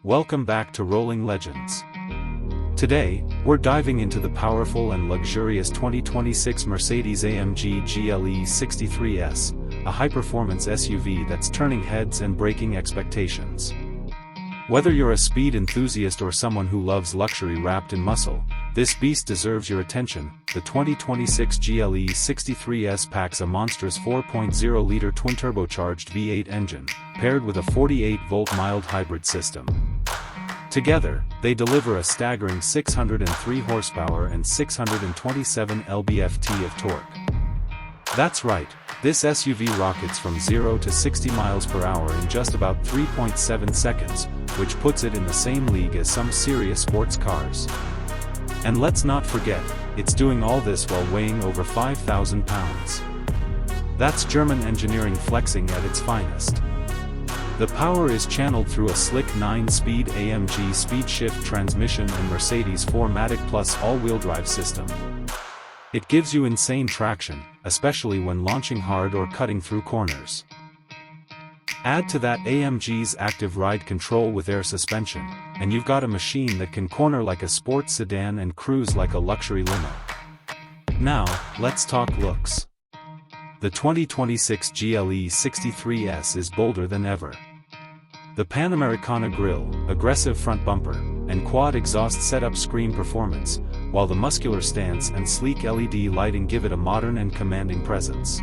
Welcome back to Rolling Legends. Today, we're diving into the powerful and luxurious 2026 Mercedes-AMG GLE 63S, a high-performance SUV that's turning heads and breaking expectations. Whether you're a speed enthusiast or someone who loves luxury wrapped in muscle, this beast deserves your attention. The 2026 GLE 63S packs a monstrous 4.0-liter twin-turbocharged V8 engine, paired with a 48-volt mild hybrid system. Together, they deliver a staggering 603 horsepower and 627 lb-ft of torque. That's right, this SUV rockets from 0 to 60 miles per hour in just about 3.7 seconds, which puts it in the same league as some serious sports cars. And let's not forget, it's doing all this while weighing over 5,000 pounds. That's German engineering flexing at its finest. The power is channeled through a slick 9-speed AMG speed-shift transmission and Mercedes 4MATIC Plus all-wheel drive system. It gives you insane traction, especially when launching hard or cutting through corners. Add to that AMG's active ride control with air suspension, and you've got a machine that can corner like a sports sedan and cruise like a luxury limo. Now, let's talk looks. The 2026 GLE 63S is bolder than ever. The Panamericana grille, aggressive front bumper, and quad exhaust setup scream performance, while the muscular stance and sleek LED lighting give it a modern and commanding presence.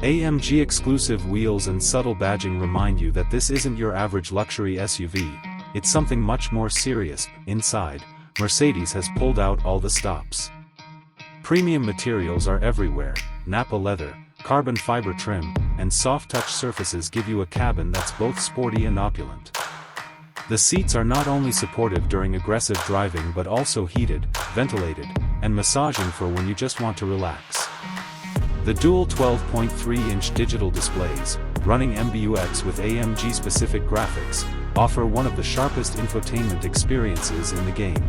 AMG exclusive wheels and subtle badging remind you that this isn't your average luxury SUV, it's something much more serious. Inside, Mercedes has pulled out all the stops. Premium materials are everywhere: Nappa leather, carbon fiber trim, and soft-touch surfaces give you a cabin that's both sporty and opulent. The seats are not only supportive during aggressive driving but also heated, ventilated, and massaging for when you just want to relax. The dual 12.3-inch digital displays, running MBUX with AMG-specific graphics, offer one of the sharpest infotainment experiences in the game.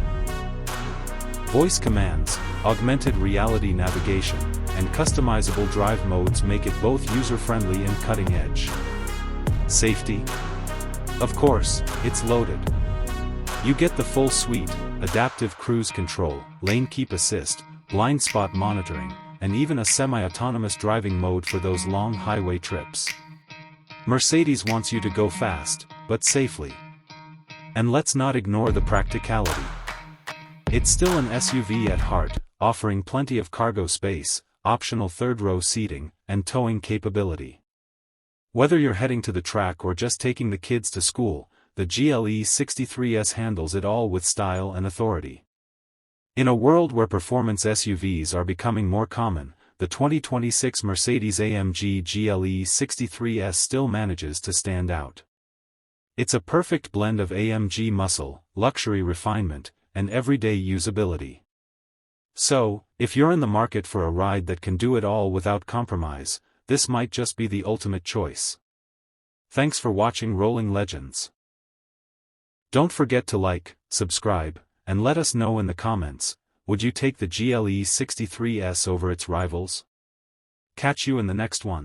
Voice commands, augmented reality navigation, and customizable drive modes make it both user-friendly and cutting-edge. Safety? Of course, it's loaded. You get the full suite: adaptive cruise control, lane keep assist, blind spot monitoring, and even a semi-autonomous driving mode for those long highway trips. Mercedes wants you to go fast, but safely. And let's not ignore the practicality. It's still an SUV at heart, offering plenty of cargo space, optional third-row seating, and towing capability. Whether you're heading to the track or just taking the kids to school, the GLE 63S handles it all with style and authority. In a world where performance SUVs are becoming more common, the 2026 Mercedes-AMG GLE 63S still manages to stand out. It's a perfect blend of AMG muscle, luxury refinement, and everyday usability. So, if you're in the market for a ride that can do it all without compromise, this might just be the ultimate choice. Thanks for watching Rolling Legends. Don't forget to like, subscribe, and let us know in the comments, would you take the GLE 63S over its rivals? Catch you in the next one.